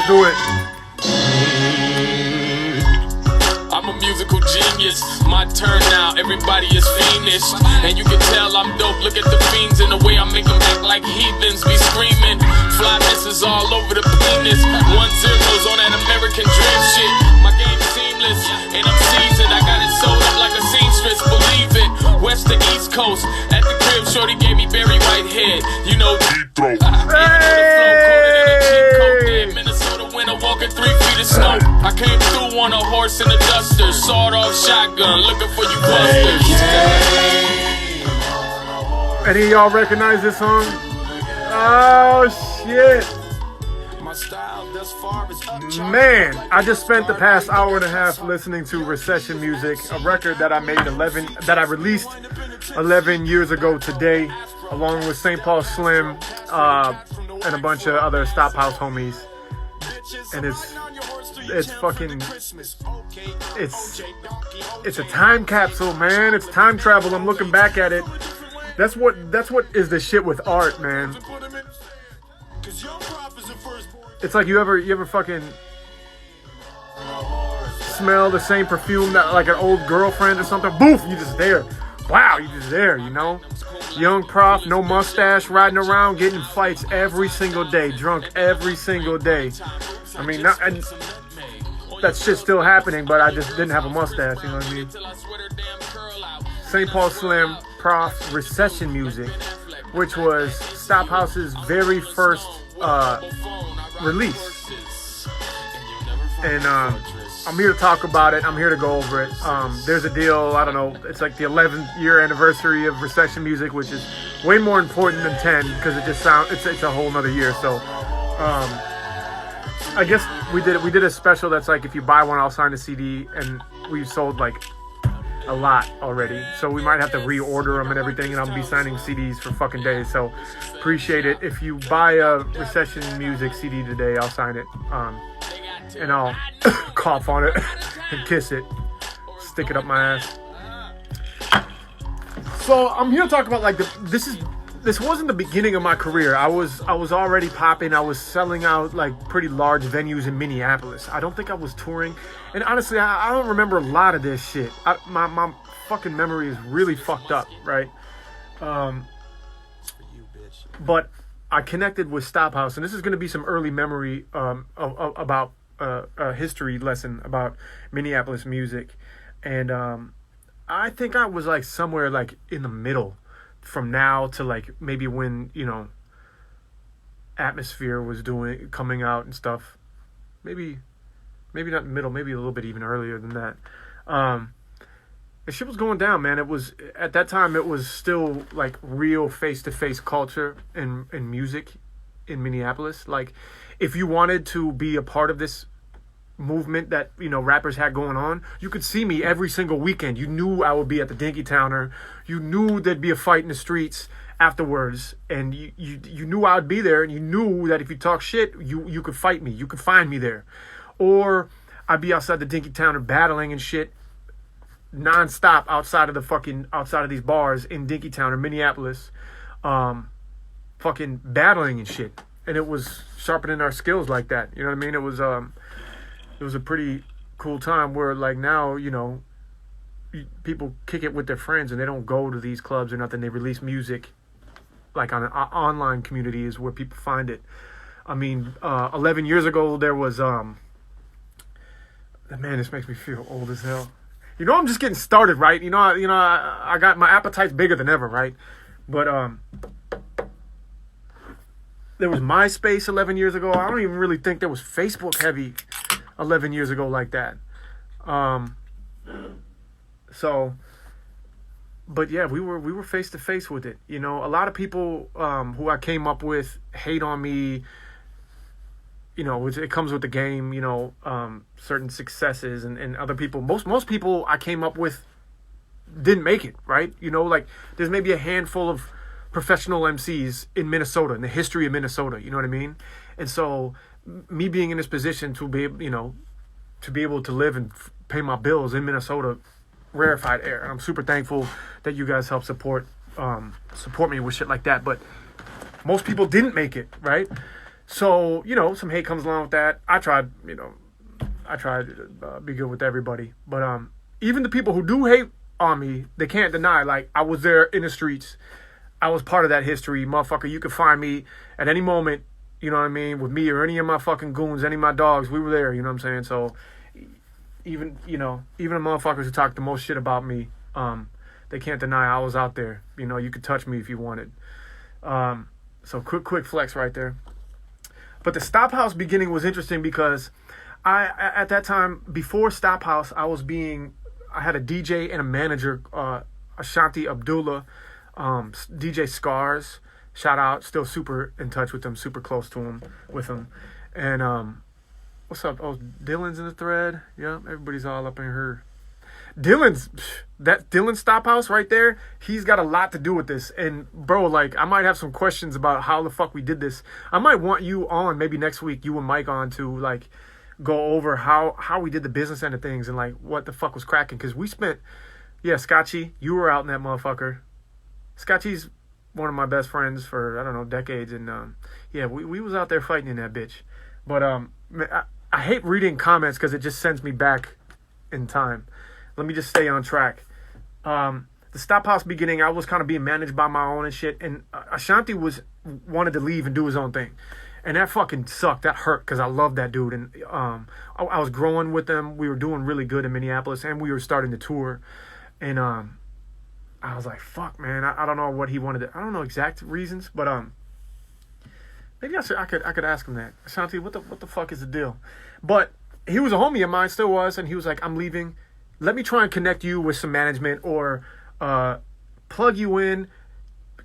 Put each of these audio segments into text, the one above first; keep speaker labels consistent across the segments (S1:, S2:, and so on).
S1: do it.
S2: I'm a musical genius, my turn now, everybody is fiendish. And you can tell I'm dope, look at the fiends and the way I make them act like heathens. Be screaming, fly misses all over the penis. 1-0s on that American dream shit. My game's seamless, and I'm seasoned. I got it sold up like a seamstress, believe it. West to East Coast, at the crib, shorty gave me Barry Whitehead. You know, deep throat. Minnesota winter, walking 3 feet of snow. I came through on a horse and a duster, sawed-off shotgun, looking for you busters.
S1: Any of y'all recognize this song? Oh shit! Man, I just spent the past hour and a half listening to Recession music, a record that I released 11 years ago today, along with St. Paul Slim and a bunch of other Stop House homies. And it's fucking, it's a time capsule, man. It's time travel. I'm looking back at it. That's what is the shit with art, man. It's like you ever fucking smell the same perfume that like an old girlfriend or something. Boof, you just there. Wow, you just there, you know? Young Prof, no mustache, riding around, getting in fights every single day, drunk every single day. I mean, that shit's still happening, but I just didn't have a mustache, you know what I mean? St. Paul Slim, Prof, Recession music, which was Stop House's very first release. And I'm here to talk about it. I'm here to go over it. There's a deal, I don't know, it's like the 11th year anniversary of Recession music, which is way more important than 10 because it just sounds, it's a whole nother year. So I guess we did a special that's like, if you buy one, I'll sign a CD, and we've sold like a lot already, so we might have to reorder them and everything, and I'll be signing CDs for fucking days. So appreciate it. If you buy a Recession music CD today, I'll sign it, and I'll cough on it and kiss it, stick it up my ass. So I'm here to talk about like this wasn't the beginning of my career. I was already popping. I was selling out like pretty large venues in Minneapolis. I don't think I was touring. And honestly, I don't remember a lot of this shit. My fucking memory is really fucked up, right? But I connected with Stop House, and this is going to be some early memory about a history lesson about Minneapolis music. And I think I was like somewhere like in the middle, from now to like maybe when, you know, Atmosphere was coming out and stuff. Maybe not in the middle, maybe a little bit even earlier than that. The shit was going down, man. It was, at that time, it was still like real face-to-face culture in music in Minneapolis. Like, if you wanted to be a part of this movement that, you know, rappers had going on, you could see me every single weekend. You knew I would be at the Dinky Towner. You knew there'd be a fight in the streets afterwards, and you knew I would be there, and you knew that if you talk shit, you could fight me. You could find me there. Or I'd be outside the Dinky Towner battling and shit non-stop outside of these bars in Dinky Town or Minneapolis, fucking battling and shit. And it was sharpening our skills like that. You know what I mean? It was a pretty cool time where, like, now, you know, people kick it with their friends and they don't go to these clubs or nothing. They release music like on an online community is where people find it. I mean, 11 years ago there was man, this makes me feel old as hell. You know, I'm just getting started, right? I got my appetite's bigger than ever, right? But there was MySpace 11 years ago. I don't even really think there was Facebook heavy 11 years ago like that. But yeah, we were face to face with it. You know, a lot of people who I came up with hate on me. You know, it comes with the game. You know, certain successes and other people. Most people I came up with didn't make it, right? You know, like there's maybe a handful of professional MCs in Minnesota, in the history of Minnesota. You know what I mean? And so me being in this position to be, you know, to be able to live and pay my bills in Minnesota, rarefied air. And I'm super thankful that you guys help support me with shit like that. But most people didn't make it, right? So, some hate comes along with that. I tried to be good with everybody. But even the people who do hate on me, they can't deny, like, I was there in the streets. I was part of that history. Motherfucker, you could find me at any moment, you know what I mean, with me or any of my fucking goons, any of my dogs. We were there, you know what I'm saying? So even the motherfuckers who talk the most shit about me, they can't deny I was out there. You could touch me if you wanted. So quick flex right there. But the Stop House beginning was interesting because at that time, before Stop House, I had a DJ and a manager, Ashanti Abdullah, DJ Scars, shout out, still super in touch with him, super close to him, and what's up? Oh, Dylan's in the thread. Yeah, everybody's all up in her. Dylan Stop House right there, he's got a lot to do with this. And bro, like, I might have some questions about how the fuck we did this. I might want you on maybe next week, you and Mike on, to like go over how we did the business end of things and like what the fuck was cracking. Because we spent, Scotchy, you were out in that motherfucker. Scotchy's one of my best friends for, I don't know, decades. And we was out there fighting in that bitch. But I hate reading comments because it just sends me back in time. Let me just stay on track. The Stop House beginning, I was kind of being managed by my own and shit. And Ashanti wanted to leave and do his own thing. And that fucking sucked. That hurt because I loved that dude. And I was growing with them. We were doing really good in Minneapolis. And we were starting to tour. And I was like, fuck, man. I don't know what he wanted. I don't know exact reasons. But maybe I could ask him that. Ashanti, what the fuck is the deal? But he was a homie of mine, still was. And he was like, I'm leaving. Let me try and connect you with some management or plug you in.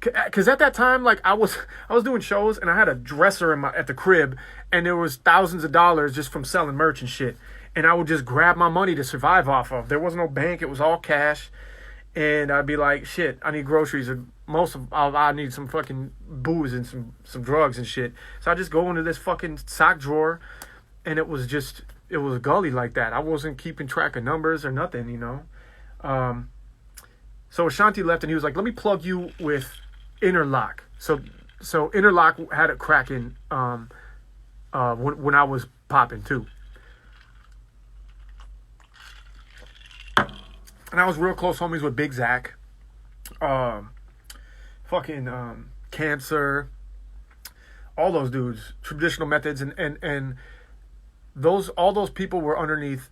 S1: Because at that time, like, I was doing shows and I had a dresser at the crib and there was thousands of dollars just from selling merch and shit. And I would just grab my money to survive off of. There was no bank. It was all cash. And I'd be like, shit, I need groceries. Or I need some fucking booze and some drugs and shit. So I just go into this fucking sock drawer and it was gully like that. I wasn't keeping track of numbers or nothing, So Ashanti left and he was like, let me plug you with Interlock. So Interlock had it cracking when I was popping too. And I was real close homies with Big Zach. Cancer. All those dudes. Traditional Methods and all those people were underneath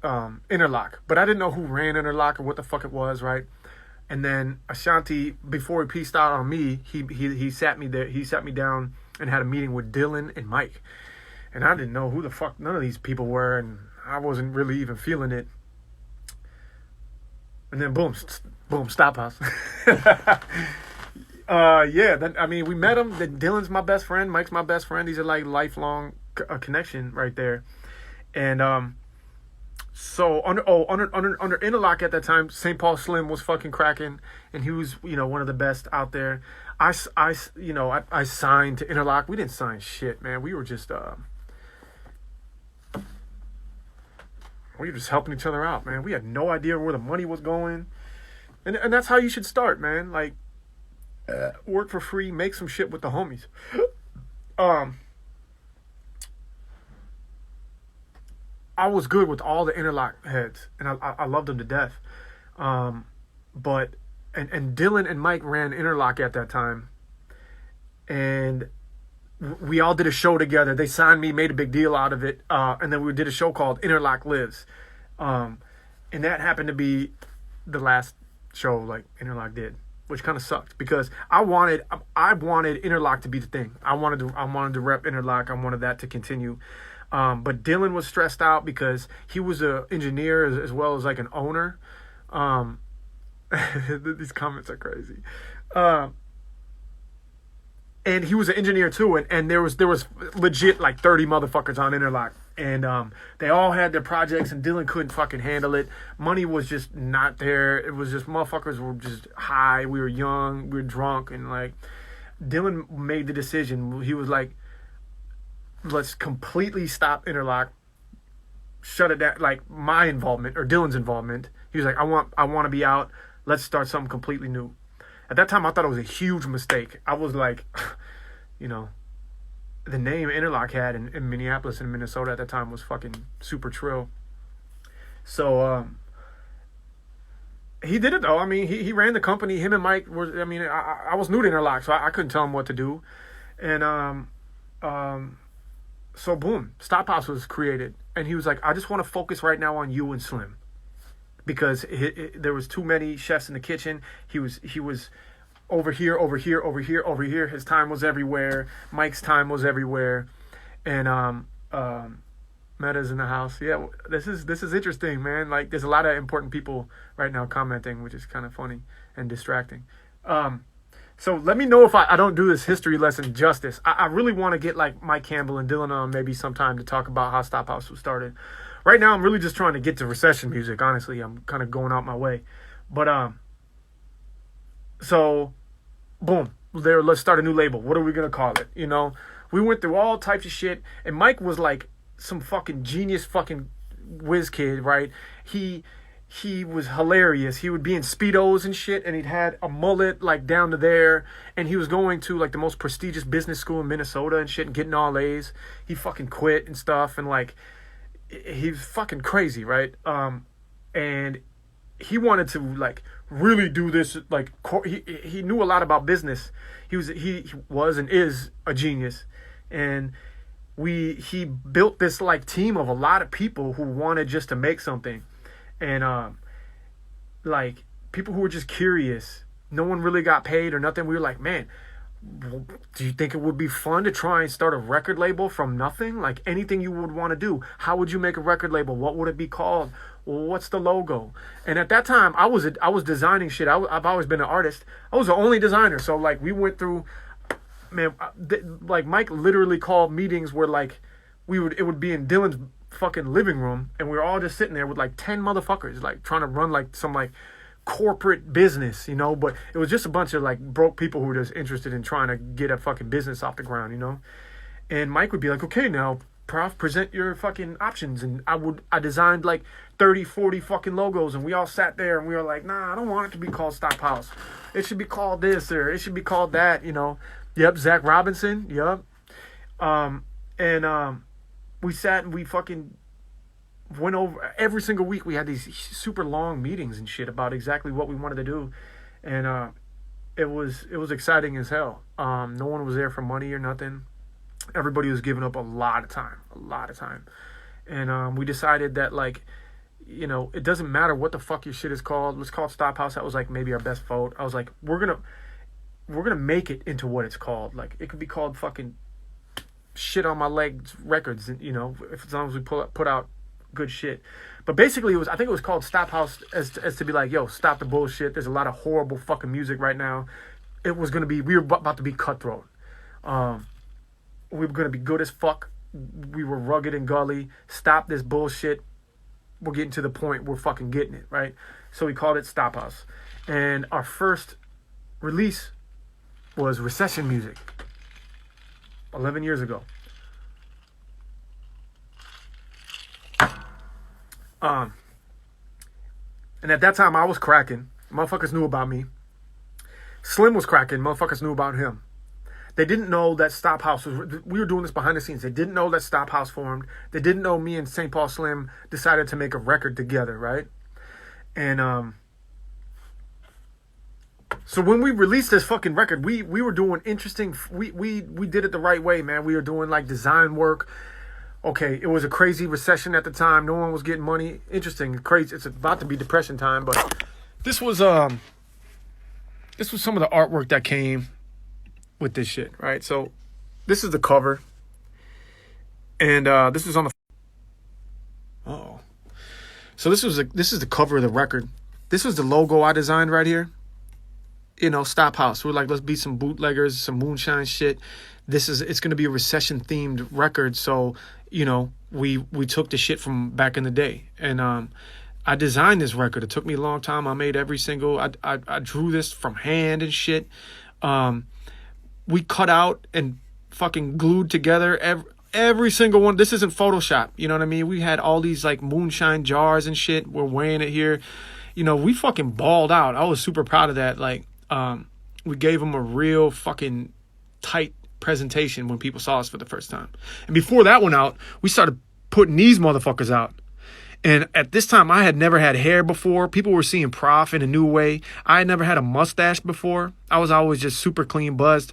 S1: Interlock. But I didn't know who ran Interlock or what the fuck it was, right? And then Ashanti, before he pieced out on me, he sat me there. He sat me down and had a meeting with Dylan and Mike. And I didn't know who the fuck none of these people were, and I wasn't really even feeling it. And then boom, Stop House. We met him. Then Dylan's my best friend. Mike's my best friend. These are like lifelong connection right there. And so under Interlock at that time, St. Paul Slim was fucking cracking, and he was one of the best out there. I signed to Interlock. We didn't sign shit, man. We were just helping each other out, man. We had no idea where the money was going, and that's how you should start, man. Like, work for free, make some shit with the homies. I was good with all the Interlock heads, and I loved them to death. But Dylan and Mike ran Interlock at that time, and we all did a show together. They signed me, made a big deal out of it, and then we did a show called Interlock Lives, and that happened to be the last show like Interlock did, which kind of sucked because I wanted Interlock to be the thing. I wanted to rep Interlock. I wanted that to continue. But Dylan was stressed out because he was an engineer as well as like an owner. These comments are crazy. And he was an engineer too, and there was legit like 30 motherfuckers on Interlock, and they all had their projects, and Dylan couldn't fucking handle it. Money was just not there. It was just motherfuckers were just high. We were young, we were drunk, and like Dylan made the decision. He was like, let's completely stop Interlock, shut it down. Like my involvement or Dylan's involvement. He was like, I want to be out. Let's start something completely new. At that time, I thought it was a huge mistake. I was like, the name Interlock had in Minneapolis and Minnesota at the time was fucking super trill. So he did it though. I mean, he ran the company. Him and Mike were. I mean, I was new to Interlock, so I couldn't tell him what to do. And so boom, Stop House was created, and he was like, I just want to focus right now on you and Slim, because there was too many chefs in the kitchen. He was over here. His time was everywhere. Mike's time was everywhere, and Meta's in the house. Yeah, this is interesting, man. Like, there's a lot of important people right now commenting, which is kind of funny and distracting. So let me know if I don't do this history lesson justice. I really want to get like Mike Campbell and Dylan on maybe sometime to talk about how Stop House was started. Right now, I'm really just trying to get to Recession music. Honestly, I'm kind of going out my way. But so boom, let's start a new label. What are we gonna call it? You know, we went through all types of shit, and Mike was like some fucking genius, fucking whiz kid, right? He was hilarious. He would be in Speedos and shit, and he'd had a mullet like down to there, and he was going to like the most prestigious business school in Minnesota and shit and getting all A's. He fucking quit and stuff, and like he's fucking crazy, right? And he wanted to like really do this. Like he knew a lot about business. He was and is a genius, and he built this like team of a lot of people who wanted just to make something. And like people who were just curious. No one really got paid or nothing. We were like, man, do you think it would be fun to try and start a record label from nothing? Like anything you would want to do. How would you make a record label? What would it be called? Well, what's the logo? And at that time, I was designing shit. I've always been an artist. I was the only designer. So like we went through, man, like Mike literally called meetings where like it would be in Dylan's fucking living room, and we were all just sitting there with like 10 motherfuckers like trying to run like some like corporate business, you know, but it was just a bunch of like broke people who were just interested in trying to get a fucking business off the ground, you know. And Mike would be like, okay, now Prof, present your fucking options. And I designed like 30, 40 fucking logos, and we all sat there and we were like, nah, I don't want it to be called Stop House. It should be called this, or it should be called that, you know. Yep, Zach Robinson, yep. We sat and we fucking went over every single week. We had these super long meetings and shit about exactly what we wanted to do, and it was exciting as hell. No one was there for money or nothing. Everybody was giving up a lot of time, and we decided that, like, you know, it doesn't matter what the fuck your shit is called. Let's call it Stop House. That was like maybe our best vote. I was like, we're gonna make it into what it's called. Like, it could be called fucking Shit on My Legs Records, you know, as long as we put out good shit. But basically, I think it was called Stop House as to be like, yo, stop the bullshit. There's a lot of horrible fucking music right now. We were about to be cutthroat. We were gonna be good as fuck. We were rugged and gully. Stop this bullshit. We're getting to the point. We're fucking getting it, right? So we called it Stop House, and our first release was Recession music. 11 years ago. And at that time, I was cracking. Motherfuckers knew about me. Slim was cracking. Motherfuckers knew about him. They didn't know that Stop House we were doing this behind the scenes. They didn't know that Stop House formed. They didn't know me and St. Paul Slim decided to make a record together, right? And so when we released this fucking record, we were doing interesting. We did it the right way, man. We were doing like design work. Okay, it was a crazy recession at the time. No one was getting money. Interesting, crazy. It's about to be depression time, but this was some of the artwork that came with this shit, right? So this is the cover, and this is on the. Oh, so this is the cover of the record. This was the logo I designed right here. You know, Stop House. We're like, let's be some bootleggers, some moonshine shit. It's going to be a recession themed record. So, you know, we took the shit from back in the day. And I designed this record. It took me a long time. I made every single, I drew this from hand and shit. We cut out and fucking glued together every single one. This isn't Photoshop. You know what I mean? We had all these like moonshine jars and shit. We're weighing it here. You know, we fucking balled out. I was super proud of that. Like, we gave them a real fucking tight presentation when people saw us for the first time. And before that went out, we started putting these motherfuckers out. And at this time, I had never had hair before. People were seeing Prof in a new way. I had never had a mustache before. I was always just super clean buzzed.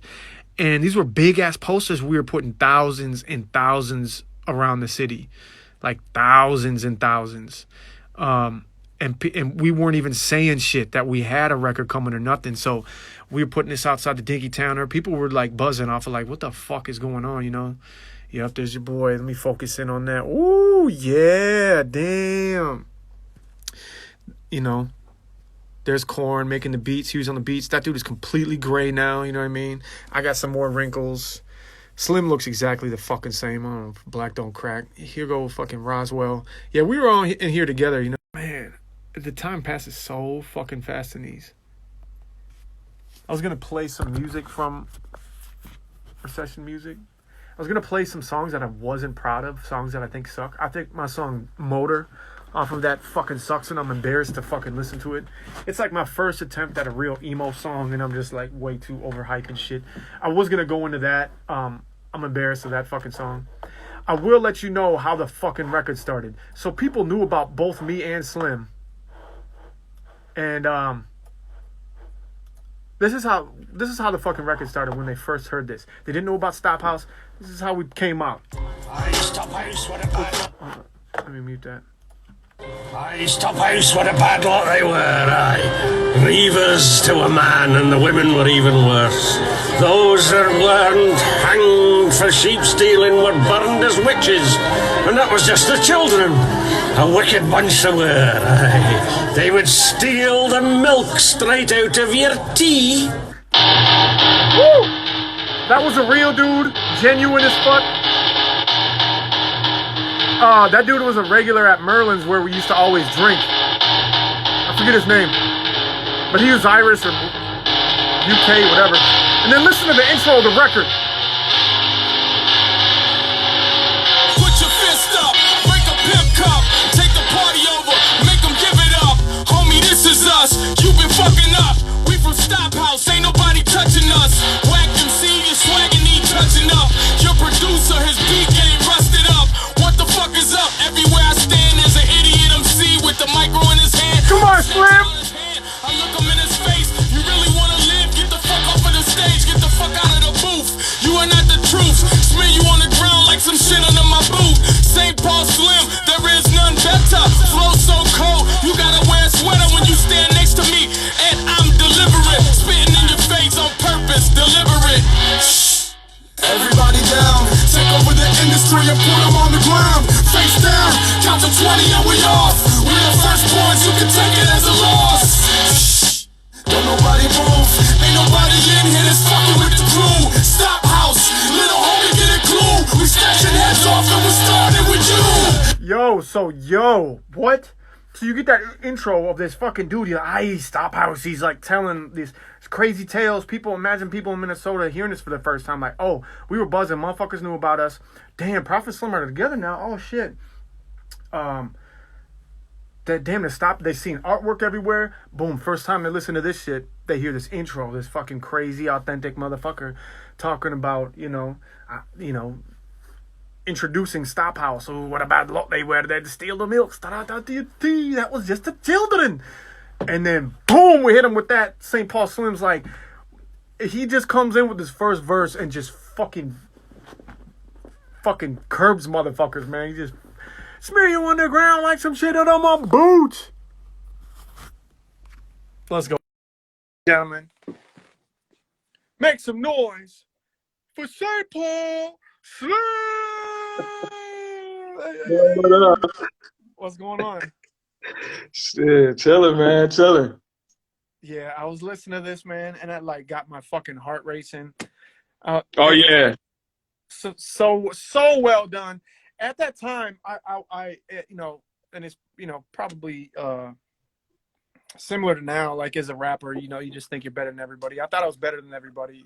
S1: And these were big-ass posters. We were putting thousands and thousands around the city. Like thousands and thousands. And we weren't even saying shit that we had a record coming or nothing. So we were putting this outside the Dinky Towner. People were like buzzing off of like, what the fuck is going on, you know? Yep, there's your boy. Let me focus in on that. Ooh, yeah, damn. You know, there's Korn making the beats. He was on the beats. That dude is completely gray now, you know what I mean? I got some more wrinkles. Slim looks exactly the fucking same. I don't know if black don't crack. Here go fucking Roswell. Yeah, we were all in here together, you know? Man, the time passes so fucking fast in these. I was going to play some music from Recession music. I was going to play some songs that I wasn't proud of, songs that I think suck. I think my song Motor off of that fucking sucks, and I'm embarrassed to fucking listen to it. It's like my first attempt at a real emo song, and I'm just like way too overhyped and shit. I was going to go into that. I'm embarrassed of that fucking song. I will let you know how the fucking record started. So people knew about both me and Slim. And this is how the fucking record started when they first heard this. They didn't know about Stop House. This is how we came out.
S3: I stop house, what a bad lot.
S1: Let me mute that.
S3: I stop house, what a bad lot they were, aye. Reivers to a man, and the women were even worse. Those that weren't hanged for sheep stealing were burned as witches, and that was just the children. A wicked bunch they were, aye. They would steal the milk straight out of your tea.
S1: Woo! That was a real dude, genuine as fuck. That dude was a regular at Merlin's where we used to always drink. I forget his name. But he was Irish or UK, whatever. And then listen to the intro of the record.
S2: Put your fist up, break a pimp cup, take the party over, make them give it up. Homie, this is us, you been fucking up. We from Stop House, ain't nobody touching us. Whack MC, your swaggin' need touching up. Your producer, his beat game rusted up. What the fuck is up? Everywhere I stand, there's an idiot MC with the micro in his hand.
S1: Come on, Slim!
S2: I look him in his face. You really wanna live? Get the fuck off of the stage. Get the fuck out of the booth. You are not the truth. Smear you on the ground like some shit under my boot. St. Paul Slim, there is none better. Flow so cold, you gotta wear a sweater when you stand next to me. And I'm deliberate, spitting in your face on purpose, deliberate.
S4: Everybody down, take over the industry and put them on the ground. Face down, count to 20 and we off. We're the first boys, you can take it as a loss. Don't nobody move, ain't nobody in here that's fucking with the crew. Stop House, little homie get a clue. We snatching heads off and we started with
S1: Yo, what? So you get that intro of this fucking dude, you're like, Stop House. He's like telling these crazy tales. Imagine people in Minnesota hearing this for the first time. Like, oh, we were buzzing. Motherfuckers knew about us. Damn, Prof and Slim are together now. Oh, shit. They seen artwork everywhere. Boom, first time they listen to this shit, they hear this intro, this fucking crazy, authentic motherfucker talking about, introducing Stop House. Oh, what a bad lot they were. They had to steal the milk. That was just the children. And then, boom, we hit him with that. St. Paul Slim's like, he just comes in with his first verse and just fucking curbs motherfuckers, man. He just smear you on the ground like some shit on my boots. Let's go, gentlemen. Make some noise for St. Paul Slim.
S5: What up?
S1: What's going on?
S5: Shit, chilling, man, chilling.
S1: Yeah, I was listening to this, man, and that like got my fucking heart racing.
S5: Oh yeah.
S1: So well done. At that time, I and it's probably similar to now. Like as a rapper, you just think you're better than everybody. I thought I was better than everybody.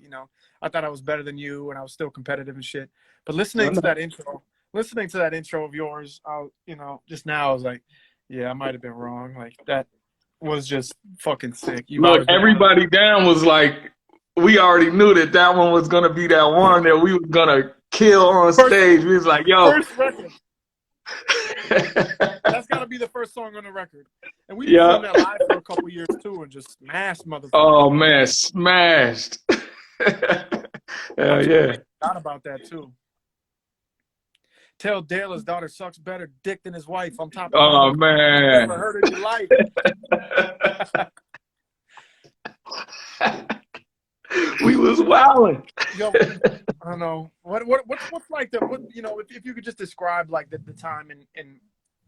S1: I thought I was better than you, and I was still competitive and shit. But listening to that intro of yours, just now I was like, yeah, I might have been wrong. Like that was just fucking sick.
S5: Look, everybody down was like, we already knew that one was gonna be that one that we were gonna kill on stage. We was like, yo.
S1: First record. That's got to be the first song on the record. And we
S5: Yeah.
S1: performed that live for a couple years too, and just smashed motherfuckers.
S5: Oh man, smashed. Hell yeah.
S1: Forgot about that too. Tell Dale his daughter sucks better dick than his wife. I'm top.
S5: Oh man.
S1: Never heard in your life.
S5: We was wilding.
S1: Yo, I don't know what's like if you could just describe like the time and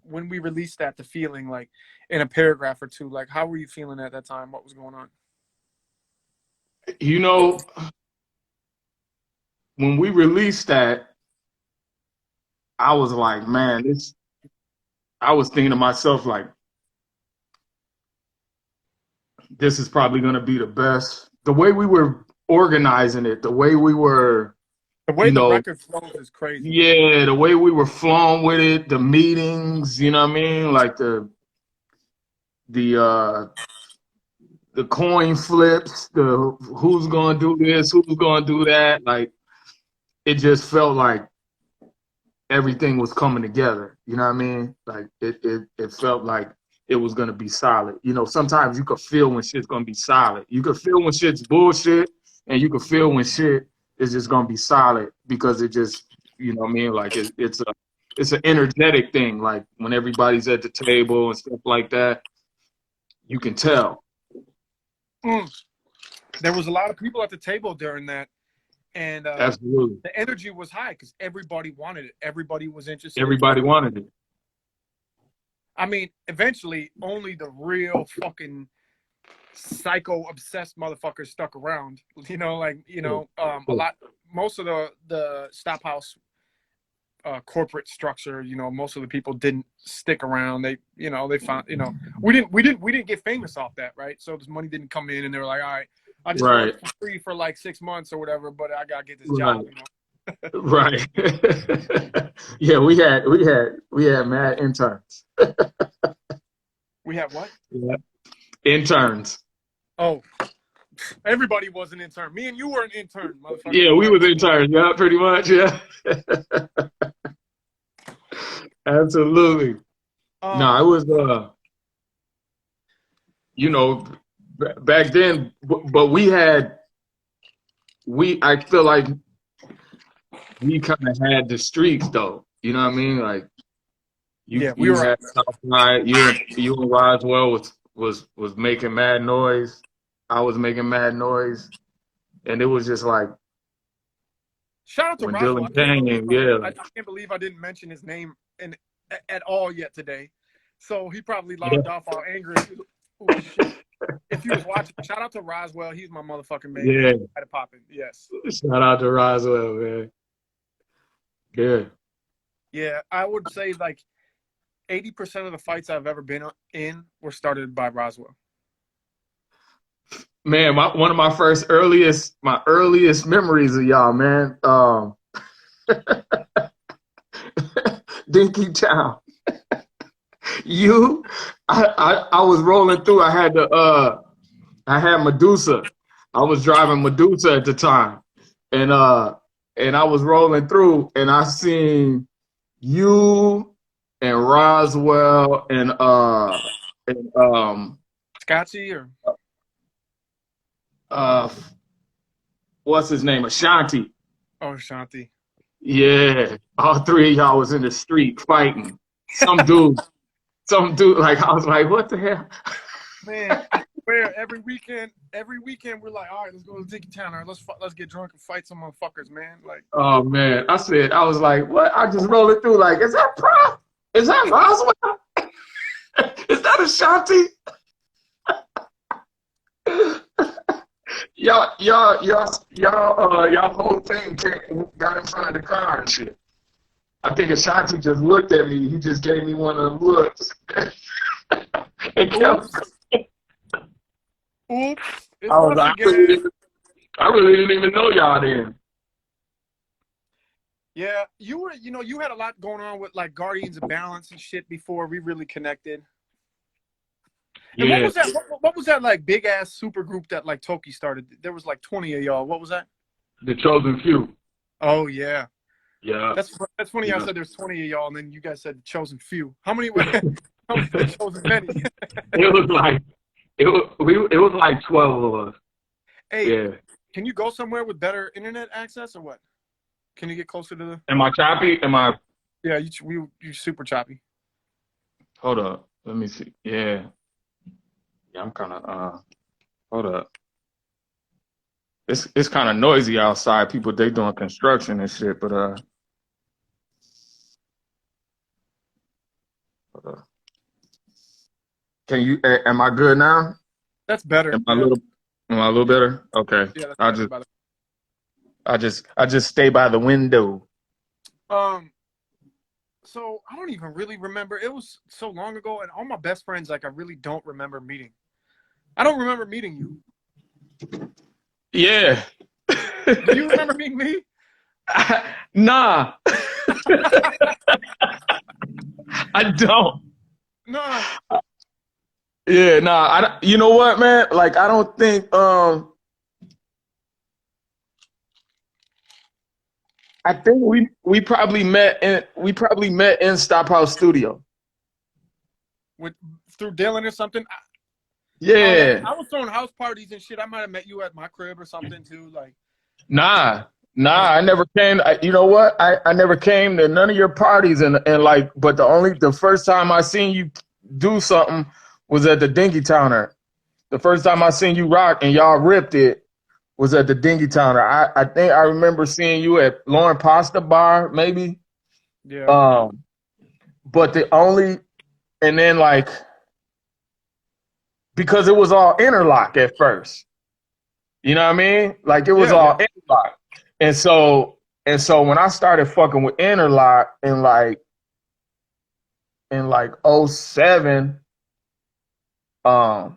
S1: when we released that, the feeling, like in a paragraph or two, like how were you feeling at that time? What was going on?
S5: You know, when we released that, I was like, man, I was thinking to myself, like, this is probably going to be the best. The way we were organizing it, the way we were,
S1: the record flows is crazy.
S5: Yeah, the way we were flowing with it, the meetings, you know what I mean? Like the coin flips, the who's going to do this, who's going to do that. Like, it just felt like everything was coming together. You know what I mean? Like it felt like it was going to be solid. You know, sometimes you could feel when shit's going to be solid. You could feel when shit's bullshit, and you could feel when shit is just going to be solid, because it just, you know what I mean? Like it's an energetic thing. Like when everybody's at the table and stuff like that, you can tell.
S1: There was a lot of people at the table during that, and
S5: absolutely,
S1: the energy was high because everybody wanted it. Everybody was interested.
S5: Everybody wanted it.
S1: I mean, eventually, only the real fucking psycho obsessed motherfuckers stuck around. You know, most of the Stop House corporate structure, you know, most of the people didn't stick around. They found, we didn't get famous off that, right? So this money didn't come in, and they were like, all right, I just worked for free for like 6 months or whatever, but I gotta get this job, you know.
S5: Right. Yeah, we had mad interns.
S1: We had what?
S5: Yeah. Interns.
S1: Oh, everybody was an intern. Me and you were an intern, motherfucker.
S5: Yeah, we was interns. Yeah, pretty much. Yeah. Absolutely. No, it was back then, but I feel like we kind of had the streaks though. You know what I mean? Like you were at Southside, you and Roswell was making mad noise. I was making mad noise, and it was just like,
S1: shout out to Roswell. I can't believe I didn't mention his name at all yet today. So he probably logged off all angry. Oh, shit. If you was watching, shout out to Roswell. He's my motherfucking man.
S5: Yeah.
S1: Had it popping. Yes.
S5: Shout out to Roswell, man. Good.
S1: Yeah, I would say like 80% of the fights I've ever been in were started by Roswell.
S5: Man, one of my earliest memories of y'all, man. Dinky Town. I was rolling through. I had Medusa. I was driving Medusa at the time, and I was rolling through, and I seen you and Roswell and
S1: Scotty or
S5: what's his name? Ashanti.
S1: Oh, Ashanti.
S5: Yeah, all three of y'all was in the street fighting. Some dude, like, I was like, what the hell?
S1: Man, I swear, every weekend we're like, all right, let's go to Dinky Town. All right, let's get drunk and fight some motherfuckers, man. Like,
S5: oh man, I was like, what? I just rolled it through, like, is that Prof? Is that Roswell? Is that Ashanti? Y'all whole thing got in front of the car and shit. I think Ashanti just looked at me. He just gave me one of the looks.
S1: Oops.
S5: I really didn't even know y'all then.
S1: Yeah, you had a lot going on with like Guardians of Balance and shit before we really connected. And what
S5: Yeah,
S1: was that? What was that like big ass super group that like Toki started? There was like 20 of y'all. What was that?
S5: the chosen few.
S1: Oh yeah,
S5: Yeah,
S1: that's funny. I
S5: yeah.
S1: said there's 20 of y'all, and then you guys said the chosen few. How many? How many the chosen many?
S5: It was like it was like 12 of us.
S1: Hey,
S5: Yeah.
S1: can you go somewhere with better internet access or what? Can you get closer to the?
S5: Am I choppy? Am I?
S1: Yeah, you super choppy.
S5: Hold up. Let me see. Yeah. Yeah, I'm kind of hold up. It's kind of noisy outside. People they doing construction and shit, but hold up. Can you? Am I good now?
S1: That's better.
S5: Am I a little better? Okay.
S1: Yeah, that's
S5: I
S1: better.
S5: just stay by the window.
S1: So I don't even really remember. It was so long ago, and all my best friends, like I really don't remember meeting. I don't remember meeting you.
S5: Yeah.
S1: Do you remember meeting me?
S5: Nah. I don't.
S1: No.
S5: Yeah, nah. You know what, man? Like, I don't think. I think we probably met in Stop House Studio.
S1: Through Dylan or something.
S5: Yeah.
S1: I was throwing house parties and shit. I might have met you at my crib or something too. Like,
S5: Nah. I never came. You know what? I never came to none of your parties and like. But the first time I seen you do something was at the Dinky Towner. The first time I seen you rock and y'all ripped it was at the Dinky Towner. I think I remember seeing you at Lauren Pasta Bar, maybe.
S1: yeah.
S5: But and then like, because it was all interlock at first. You know what I mean? Like it was all interlock. And so when I started fucking with interlock in like '07, I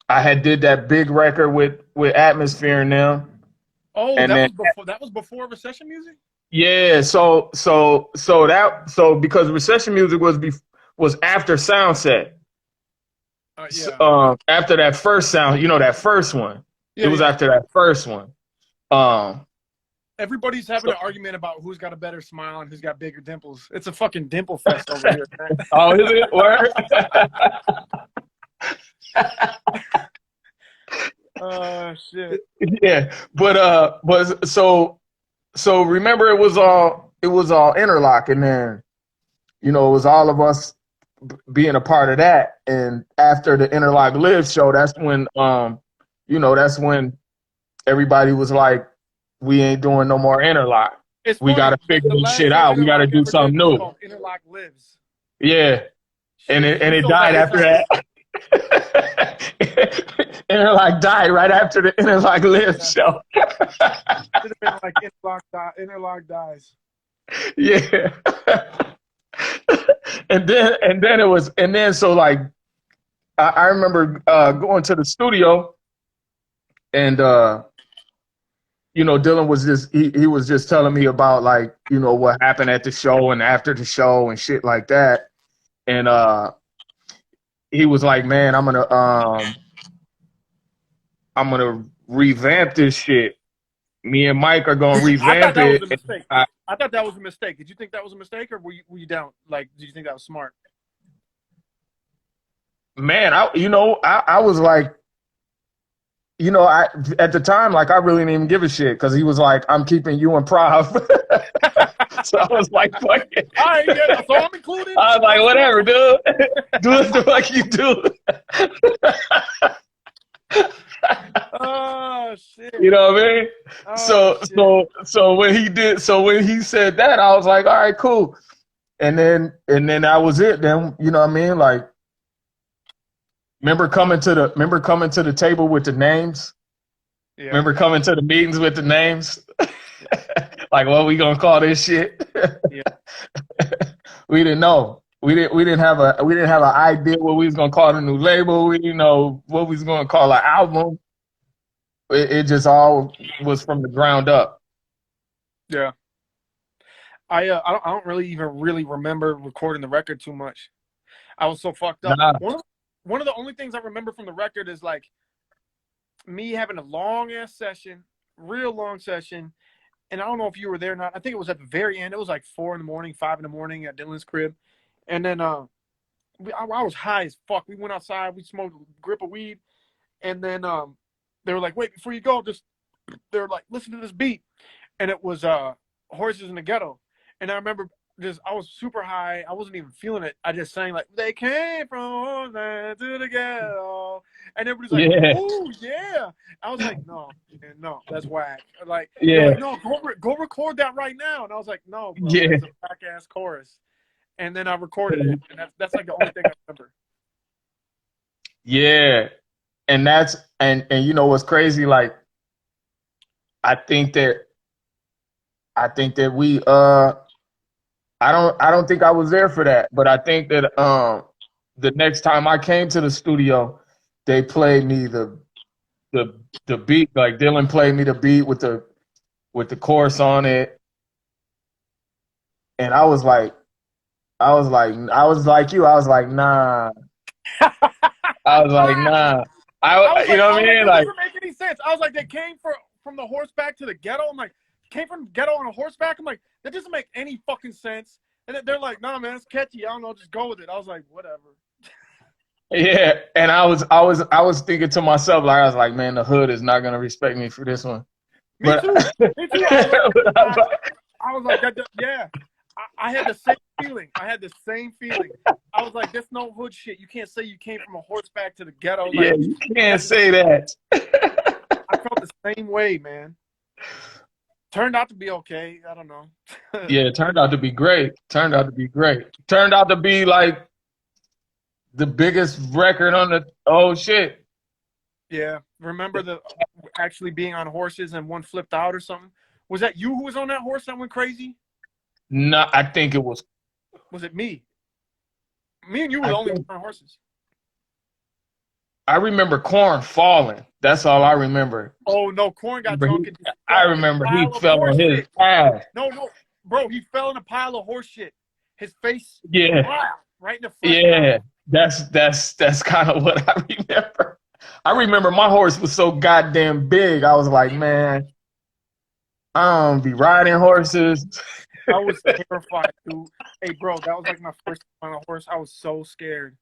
S5: had did that big record with Atmosphere and them.
S1: Oh,
S5: And
S1: that was before Recession music?
S5: Yeah, so because Recession music was after Soundset.
S1: Yeah.
S5: After that first sound, that first one.
S1: Yeah,
S5: it was after that first one.
S1: Everybody's having an argument about who's got a better smile and who's got bigger dimples. It's a fucking dimple fest over here, man.
S5: Oh, is it? Where?
S1: Shit.
S5: Yeah, but so remember it was all interlock, and then it was all of us being a part of that. And after the Interlock Live show, that's when that's when everybody was like, we ain't doing no more interlock. We got to figure this shit out. We got to do something new.
S1: Interlock Lives.
S5: Yeah. And it died after that. Interlock died right after the Interlock Live show.
S1: Should have been like Interlock dies.
S5: Yeah. and then so like I remember going to the studio, and Dylan was just he was just telling me about like what happened at the show and after the show and shit like that. And he was like, man, I'm gonna revamp this shit. Me and Mike are gonna revamp it.
S1: I thought that was a mistake. Did you think that was a mistake, or were you down? Like, did you think that was smart?
S5: Man, I was like, at the time, like, I really didn't even give a shit, because he was like, I'm keeping you and Prof. So I was like, fuck it.
S1: All right, yeah, so I'm included.
S5: I was like, whatever, dude. Do it the fuck you do.
S1: Oh shit.
S5: You know what I mean? So when he said that, I was like, all right, cool. And then that was it. Then you know what I mean? Like, remember coming to the table with the names? Yeah. Remember coming to the meetings with the names? Like, what we gonna call this shit? Yeah. We didn't know. We didn't have an idea what we was gonna call the new label. We didn't know what we was gonna call an album. It just all was from the ground up.
S1: Yeah. I don't really even remember recording the record too much. I was so fucked up.
S5: Nah.
S1: one of the only things I remember from the record is like me having a long ass session, real long session. And I don't know if you were there or not. I think it was at the very end. It was like 4 in the morning, 5 in the morning at Dylan's crib. And then I was high as fuck. We went outside. We smoked a grip of weed. And then they were like, wait, before you go, they were like, listen to this beat. And it was Horses in the Ghetto. And I remember I was super high. I wasn't even feeling it. I just sang like, they came from Horses to the Ghetto. And everybody's like, oh, yeah. I was like, no, man, no, that's whack. Like, like no, go record that right now. And I was like, no, bro, it's a whack-ass chorus. And then I recorded it. And that's like the only thing I remember.
S5: Yeah. And and you know what's crazy? Like, I think that we I don't think I was there for that, but I think that the next time I came to the studio, they played me the beat. Like Dylan played me the beat with the chorus on it, and I was like you. I was like, nah. I was like, nah. You know what I mean?
S1: That
S5: like,
S1: doesn't make any sense. I was like, they came from the horseback to the ghetto. I'm like, came from the ghetto on a horseback. I'm like, that doesn't make any fucking sense. And they're like, nah, man, it's catchy. I don't know, just go with it. I was like, whatever.
S5: Yeah, and I was thinking to myself, like, I was like, man, the hood is not gonna respect me for this one.
S1: Me too. I was like, yeah. I had the same feeling. I was like, there's no hood shit. You can't say you came from a horseback to the ghetto. Like,
S5: yeah, you can't say that.
S1: I felt the same way, man. Turned out to be okay. I don't know.
S5: Yeah, it turned out to be great. Turned out to be like the biggest record on the shit.
S1: Yeah. Remember actually being on horses and one flipped out or something? Was that you who was on that horse that went crazy?
S5: No, I think it was.
S1: Was it me? Me and you were the only on horses.
S5: I remember Corn falling. That's all I remember.
S1: Oh no, Corn got drunk.
S5: I remember he fell on his ass.
S1: No, bro, he fell in a pile of horse shit. His face, right in the front.
S5: Yeah, that's kind of what I remember. I remember my horse was so goddamn big. I was like, man, I don't be riding horses.
S1: I was terrified, dude. Hey, bro, that was like my first time on a horse. I was so scared.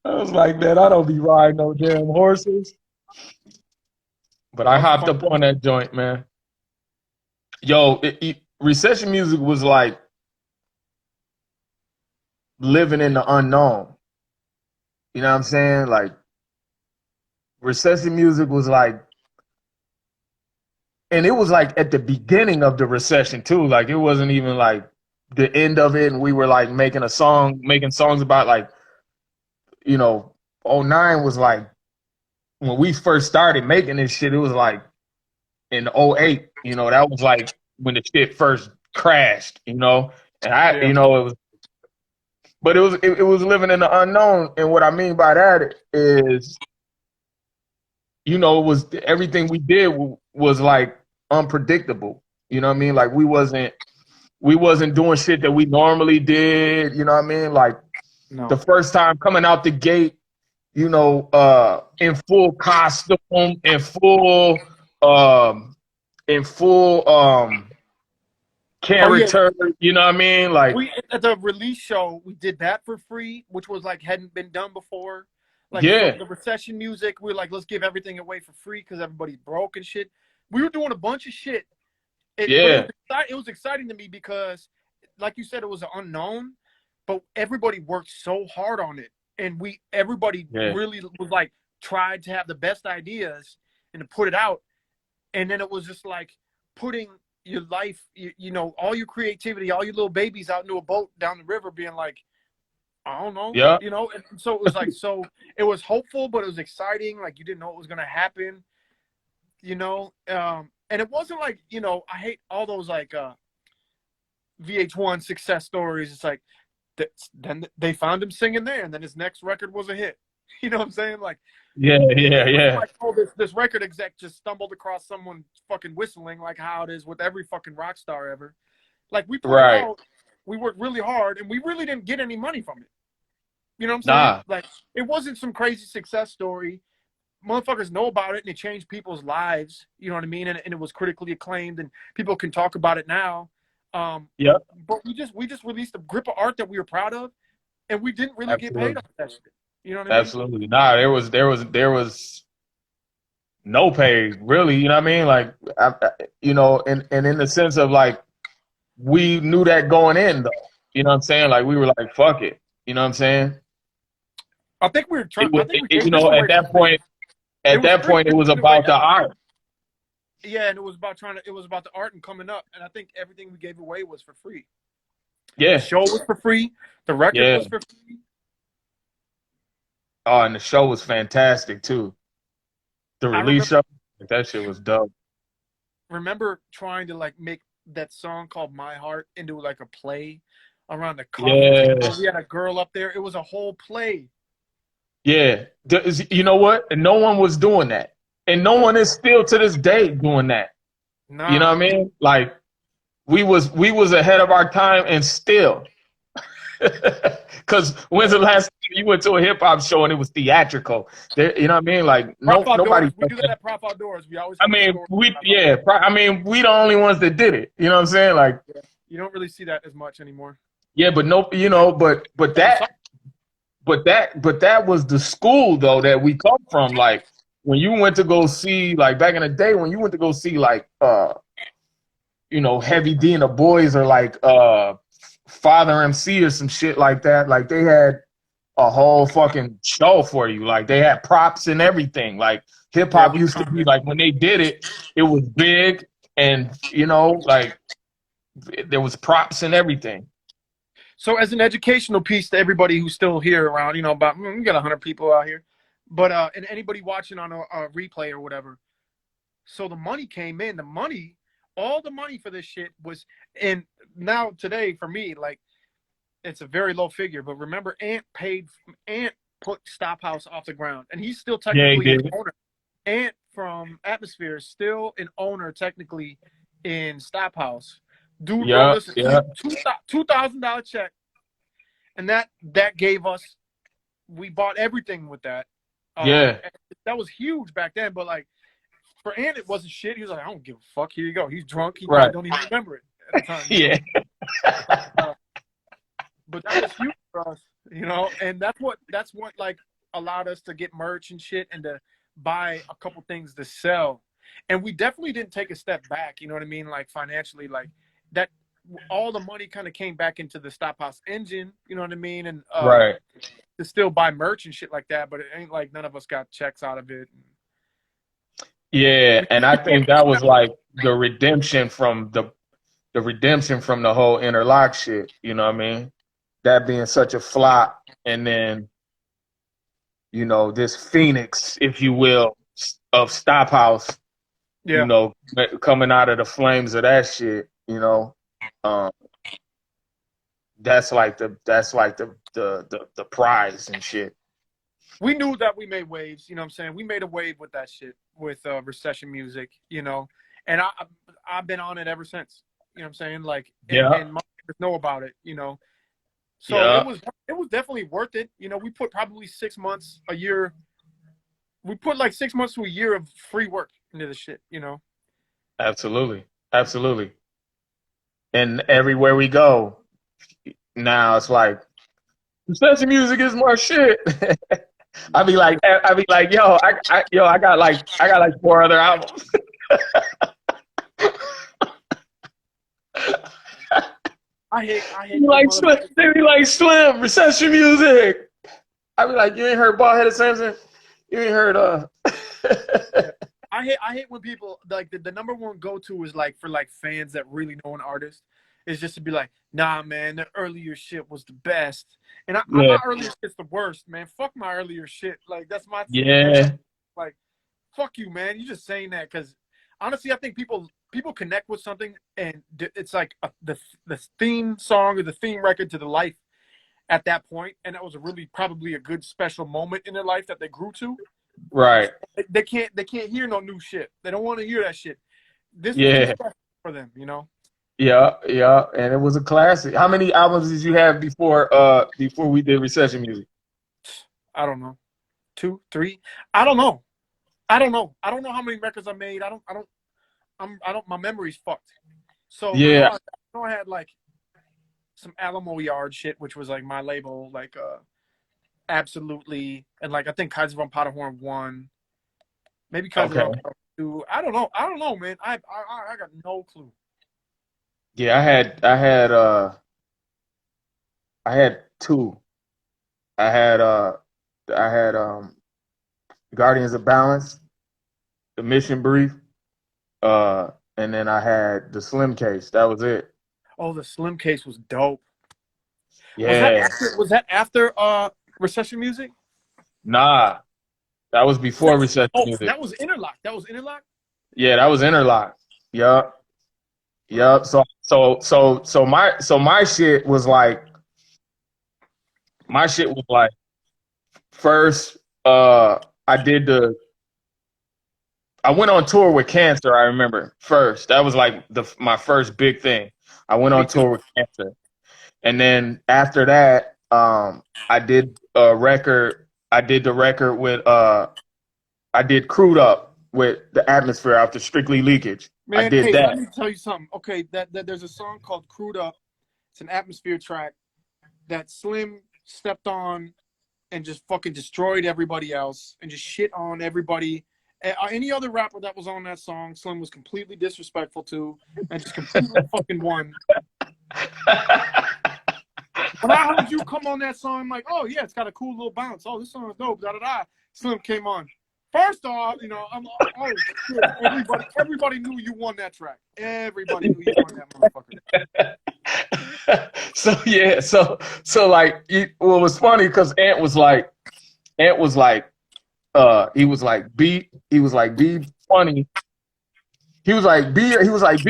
S5: I was like, man, I don't be riding no damn horses. But I hopped up on that joint, man. Yo, Recession music was like living in the unknown. You know what I'm saying? Like, Recession music was like, and it was like at the beginning of the recession too. Like, it wasn't even like the end of it, and we were like making songs about like, you know, '09 was like when we first started making this shit. It was like in '08, you know, that was like when the shit first crashed, you know. And you know, it was living in the unknown. And what I mean by that is, you know, it was everything we did was like unpredictable. You know what I mean? Like we wasn't doing shit that we normally did. You know what I mean? Like the first time coming out the gate, you know, in full costume, in full character. You know what I mean? Like
S1: at the release show, we did that for free, which was like hadn't been done before. Like the Recession music, we were like, let's give everything away for free because everybody's broke and shit. We were doing a bunch of shit. It was exciting to me because, like you said, it was an unknown, but everybody worked so hard on it, and everybody really was like tried to have the best ideas and to put it out, and then it was just like putting your life, you know, all your creativity, all your little babies out into a boat down the river, being like, I don't know.
S5: Yeah.
S1: You know, and so it was like, it was hopeful, but it was exciting. Like you didn't know what was going to happen, you know? And it wasn't like, you know, I hate all those like VH1 success stories. It's like, then they found him singing there and then his next record was a hit. You know what I'm saying? Like,
S5: yeah.
S1: Like, oh, this record exec just stumbled across someone fucking whistling, like how it is with every fucking rock star ever. Like we put it out, we worked really hard, and we really didn't get any money from it. You know what I'm saying?
S5: Nah.
S1: Like, it wasn't some crazy success story. Motherfuckers know about it, and it changed people's lives. You know what I mean? And it was critically acclaimed, and people can talk about it now.
S5: Yep.
S1: But we just released a grip of art that we were proud of, and we didn't really get paid
S5: Absolutely.
S1: off that shit. You know what I mean?
S5: Absolutely. Nah, there was no pay, really, you know what I mean? Like, you know, and in the sense of like, we knew that going in though. You know what I'm saying? Like, we were like, fuck it. You know what I'm saying?
S1: I think we were trying. I think we gave
S5: You
S1: this
S5: know,
S1: away
S5: at that
S1: for free.
S5: point, it was about the art.
S1: Yeah, and it was about it was about the art and coming up. And I think everything we gave away was for free.
S5: Yeah.
S1: The show was for free. The record was for free.
S5: Oh, and the show was fantastic too. The release show, that shit was dope.
S1: Remember trying to like make that song called My Heart into like a play around the coffee table. We had a girl up there. It was a whole play.
S5: Yeah. You know what? And no one was doing that. And no one is still to this day doing that.
S1: Nah.
S5: You know what I mean? Like, we was ahead of our time, and still. Because when's the last time you went to a hip hop show and it was theatrical? You know what I mean? Like, nobody.
S1: We do that at Prof Outdoors. We always.
S5: I mean, we the only ones that did it. You know what I'm saying? Like,
S1: you don't really see that as much anymore.
S5: Yeah, but no, you know, but that was the school though that we come from. Like, when you went to go see, like, back in the day, when you went to go see, like, you know, Heavy D and the Boys, or like Father MC or some shit like that, like, they had a whole fucking show for you. Like, they had props and everything. Like, hip hop used to be like, when they did it, it was big, and, you know, like, there was props and everything.
S1: So as an educational piece to everybody who's still here around, you know, about, we got 100 people out here, but and anybody watching on a replay or whatever. So the money came in. All the money for this shit was, and now today for me, like, it's a very low figure. But remember, Ant put Stop House off the ground, and he's still technically an owner. Ant from Atmosphere is still an owner technically in Stop House. Dude, $2,000 check, and that gave us. We bought everything with that. That was huge back then. But like, for Ant, it wasn't shit. He was like, I don't give a fuck. Here you go. He's drunk. He probably don't even remember it at the time. But that was huge for us, you know. And that's what like allowed us to get merch and shit, and to buy a couple things to sell. And we definitely didn't take a step back. You know what I mean? Like, financially, like. That all the money kind of came back into the Stop House engine, you know what I mean? And to still buy merch and shit like that, but it ain't like none of us got checks out of it.
S5: Yeah, and I think that was like the redemption from the whole Interlock shit, you know what I mean? That being such a flop, and then, you know, this phoenix, if you will, of Stop House, you know, coming out of the flames of that shit. You know, that's like the prize and shit.
S1: We knew that we made waves. You know what I'm saying? We made a wave with that shit, with Recession music. You know, and I've been on it ever since. You know what I'm saying? Like, and my neighbors know about it. You know, so it was definitely worth it. You know, we put probably 6 months, a year. We put like 6 months to a year of free work into the shit. You know.
S5: Absolutely. And everywhere we go, now it's like, Recession music is more shit. I be like, yo, I got like 4 other albums.
S1: I hate.
S5: They be like, Slim, Recession music. I be like, you ain't heard Bald-Headed Samson? You ain't heard
S1: I hate when people, like, the number one go-to is like, for like fans that really know an artist, is just to be like, nah, man, the earlier shit was the best. And my earlier shit's the worst, man. Fuck my earlier shit. Like, that's my thing.
S5: Yeah.
S1: Like, fuck you, man. You just saying that because honestly, I think people connect with something, and it's like the theme song or the theme record to the life at that point, and that was probably a good special moment in their life that they grew to.
S5: Right.
S1: They can't hear no new shit. They don't want to hear that shit. This was special for them, you know.
S5: Yeah, and it was a classic. How many albums did you have before we did Recession music?
S1: I don't know. 2, 3. I don't know. I don't know how many records I made. My memory's fucked. So
S5: Yeah.
S1: I know I had like some Alamo Yard shit, which was like my label, like Absolutely, and like I think Kaiser von Paderborn 1, maybe Kaiser
S5: Okay.
S1: von Paderborn 2. I don't know, man. I got no clue.
S5: Yeah, I had two. I had Guardians of Balance, the Mission Brief, and then I had the Slim Case. That was it.
S1: Oh, the Slim Case was dope.
S5: Yeah.
S1: Was that after Recession Music?
S5: Nah, that was before Recession
S1: Oh,
S5: Music.
S1: that was Interlock.
S5: Yeah, that was Interlock. Yup. Yup. So my shit was like first I went on tour with Cancer, I remember first. That was like my first big thing. I went on tour with Cancer. And then after that, I did the record with I did Crude Up with the Atmosphere after Strictly Leakage.
S1: Man,
S5: I did
S1: hey,
S5: that.
S1: let me tell you something. Okay, that there's a song called Crude Up. It's an Atmosphere track that Slim stepped on and just fucking destroyed everybody else and just shit on everybody. Any other rapper that was on that song, Slim was completely disrespectful to and just completely fucking won. When I heard you come on that song, I'm like, oh yeah, it's got a cool little bounce. Oh, this song is dope. Da da da. Slim came on. First off, shit, everybody knew you won that track. Everybody knew you won that motherfucker.
S5: So like, what was funny because Ant was like, he was like, be funny. He was like, be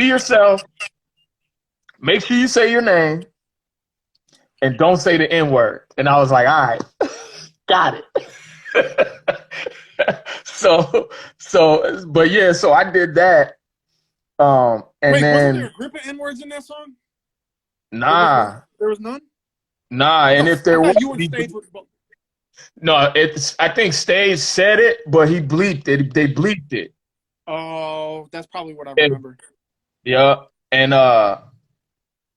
S5: yourself. Make sure you say your name, and don't say the N-word. And I was like, all right, got it. So I did that. And
S1: wait,
S5: then
S1: wasn't there a grip of N-words in that song?
S5: nah,
S1: there was none.
S5: Nah, and if there was,
S1: you on stage with both.
S5: No, I think Stage said it, but he bleeped it. They bleeped it.
S1: Oh, that's probably what I remember.
S5: Yeah, and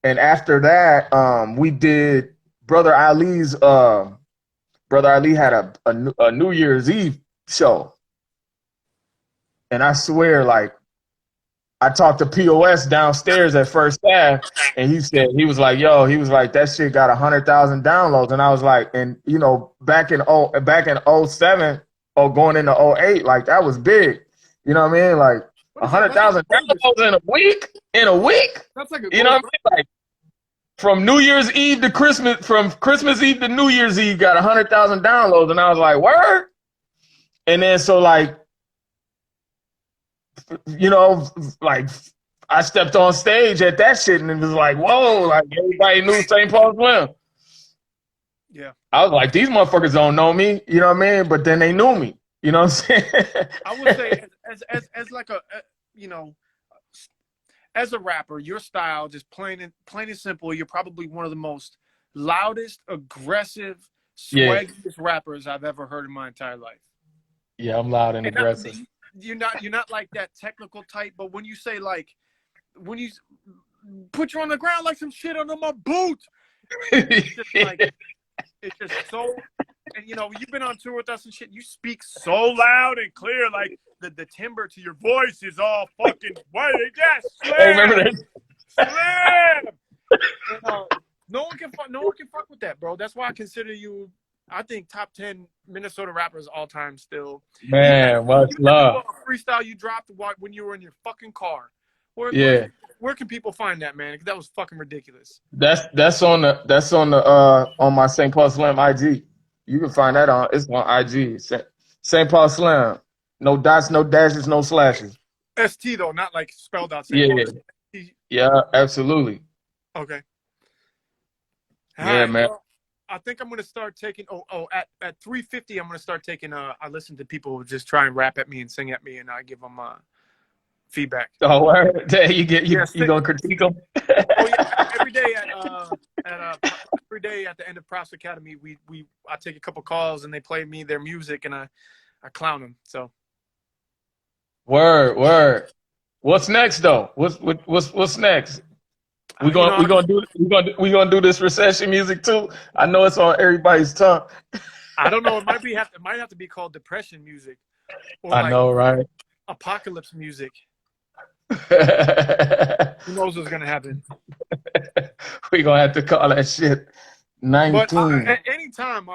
S5: after that, we did Brother Ali's. Brother Ali had a New Year's Eve show, and I swear, like, I talked to POS downstairs at First Ave, and he was like, that shit got 100,000 downloads, and I was like, and you know, back in 07 or going into 08, like that was big, you know what I mean? Like 100,000 downloads in a week.
S1: That's like
S5: you know what I mean? Like from New Year's Eve to Christmas, from Christmas Eve to New Year's Eve, got 100,000 downloads, and I was like, word. And then so like, you know, like I stepped on stage at that shit and it was like, whoa, like everybody knew St. Paul Slim.
S1: Yeah.
S5: I was like, these motherfuckers don't know me, you know what I mean? But then they knew me, you know what I'm saying?
S1: I would say as like a, you know, as a rapper, your style, just plain and simple, you're probably one of the most loudest, aggressive, swaggiest rappers I've ever heard in my entire life.
S5: Yeah, I'm loud and aggressive.
S1: You're not like that technical type, but when you say like, when you put you on the ground like some shit under my boot, it's just like, it's just so, and you know, you've been on tour with us and shit, you speak so loud and clear, like the timbre to your voice is all fucking white. Yes, Slim!
S5: Hey, remember that?
S1: Slim! And, no one can fuck with that, bro. That's why I consider you, I think, top 10 Minnesota rappers all time still.
S5: Man, much love.
S1: Freestyle you dropped when you were in your fucking car. Where can people find that, man? That was fucking ridiculous.
S5: That's on my St. Paul Slim IG. You can find that it's on IG. St. Paul Slim. No dots, no dashes, no slashes.
S1: ST though, not like spelled out. St. Paul.
S5: Yeah, absolutely.
S1: Okay.
S5: Yeah, man.
S1: Well, I think I'm gonna start taking. At 3:50, I'm gonna start taking. I listen to people just try and rap at me and sing at me, and I give them feedback.
S5: Oh, word. You
S1: Yes.
S5: you gonna critique them?
S1: Oh yeah, every day every day at the end of Prof's Academy, I take a couple calls and they play me their music and I clown them. So
S5: Word. What's next though? What's next? We
S1: you know,
S5: gonna do this recession music too. I know it's on everybody's tongue.
S1: I don't know. It might have to be called depression music or
S5: I
S1: like
S5: know, right?
S1: apocalypse music.
S5: We
S1: Who knows what's gonna happen?
S5: gonna have to call that shit
S1: But
S5: 19.
S1: at any time,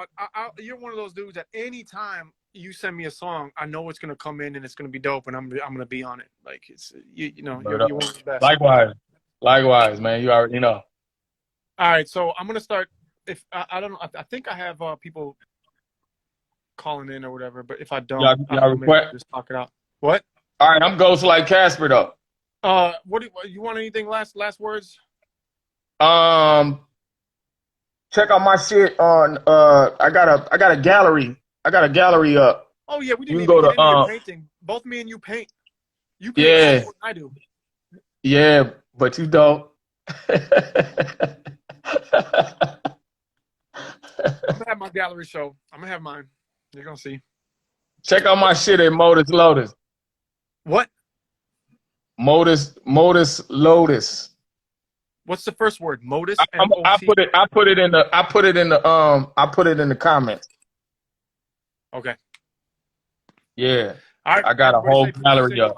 S1: you're one of those dudes. At any time you send me a song, I know it's gonna come in and it's gonna be dope, and I'm gonna be on it. Like it's you know you're one of the best.
S5: Likewise, man. You already know.
S1: All right, so I'm gonna start. If I don't know, I think I have people calling in or whatever. But if I don't,
S5: Y'all
S1: maybe I'll just talk it out. What?
S5: All right, I'm Ghost like Casper though.
S1: What do you want? Anything last words?
S5: Check out my shit on. I got a gallery. I got a gallery up.
S1: Oh yeah, we didn't
S5: You
S1: even
S5: can go
S1: get into your
S5: to
S1: painting. Both me and you paint. You paint
S5: yeah,
S1: more than I do.
S5: yeah, but you don't.
S1: I'm gonna have my gallery show. I'm gonna have mine. You're gonna see.
S5: Check out my shit at Modus Lotus.
S1: What?
S5: Modus Lotus.
S1: What's the first word? Modus.
S5: I put it in the comments.
S1: Okay.
S5: Yeah.
S1: All right.
S5: I got a whole gallery up.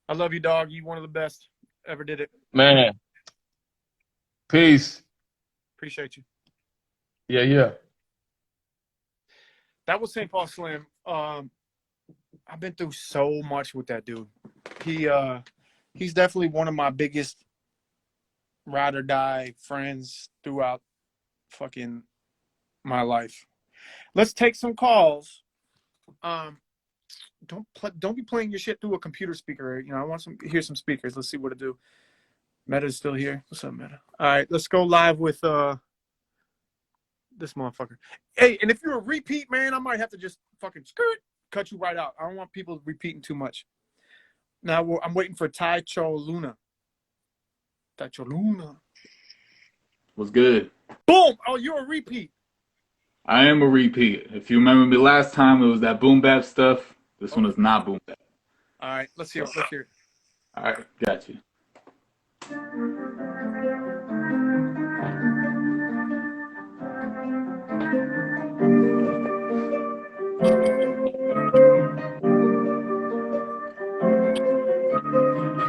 S1: I love you, dog. You one of the best ever did it.
S5: Man. Peace.
S1: Appreciate you.
S5: Yeah.
S1: That was St. Paul Slim. I've been through so much with that dude. He's definitely one of my biggest ride or die friends throughout fucking my life. Let's take some calls. Don't be playing your shit through a computer speaker. You know, I want hear some speakers. Let's see what to do. Meta's still here. What's up, Meta? All right, let's go live with this motherfucker. Hey, and if you're a repeat, man, I might have to just fucking cut you right out. I don't want people repeating too much. Now I'm waiting for Taicho Luna.
S6: What's good?
S1: Boom! Oh, you're a repeat.
S6: I am a repeat. If you remember me last time, it was that boom bap stuff. This one is not boom bap.
S1: All right, let's hear it.
S6: All right, got you.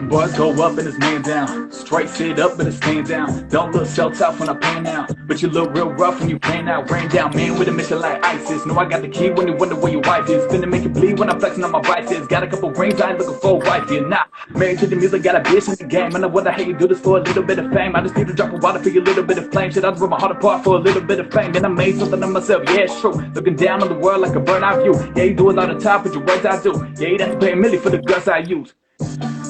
S6: Boys go up and it's man down. Straight sit up and it's stand down. Don't look so tough when I pan out, but you look real rough when you pan out. Rain down, man, with a mission like ISIS. Know I got the key when you wonder where your wife is. Finna make it bleed when I'm flexing on my biceps. Got a couple rings, I ain't looking for a wife here. Nah, married to the music, got a bitch in the game. I know what the hell you do this for a little bit of fame. I just need to drop a water for your little bit of flame. Shit, I rip my heart apart for a little bit of fame. Then I made something of myself, yeah, it's true. Looking down on the world like a burnout view. Yeah, you do a lot of time, but your words I do. Yeah, you have to pay a million for the guts I use.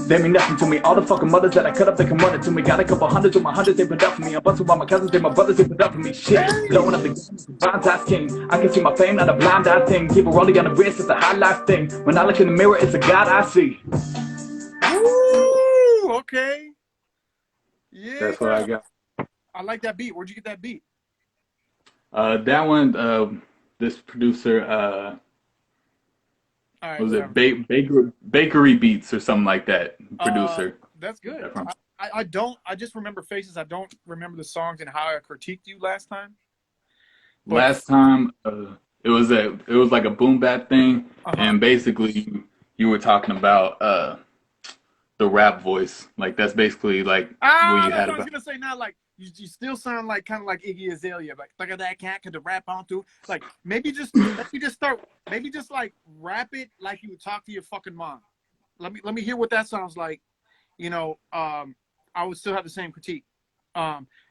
S6: They mean nothing to me. All the fucking mothers that I cut up, they come running to me. Got a couple hundreds with my hundreds, they put up for me. I'm busting by my cousins, they my brothers, they put up for me. Shit, blowing up the blind king. I can see my fame, not a blind eye thing. Keep it rolling on the wrist, it's a high life thing. When I look in the mirror, it's a God I see.
S1: Ooh, okay. Yeah.
S6: That's what I got.
S1: I like that beat. Where'd you get that beat?
S6: That one, this producer,
S1: All right,
S6: was it Bakery Beats or something like that? Producer.
S1: That's good. I just remember faces. I don't remember the songs and how I critiqued you last time. But
S6: Last time, it was like a boom bap thing, and basically you were talking about the rap voice. Like that's basically like what you had
S1: I was
S6: about.
S1: gonna say now. Like you still sound like kind of like Iggy Azalea. Like look at that cat, could the rap on through. Like maybe just like rap it like you would talk to your fucking mom. Let me hear what that sounds like. You know, I would still have the same critique.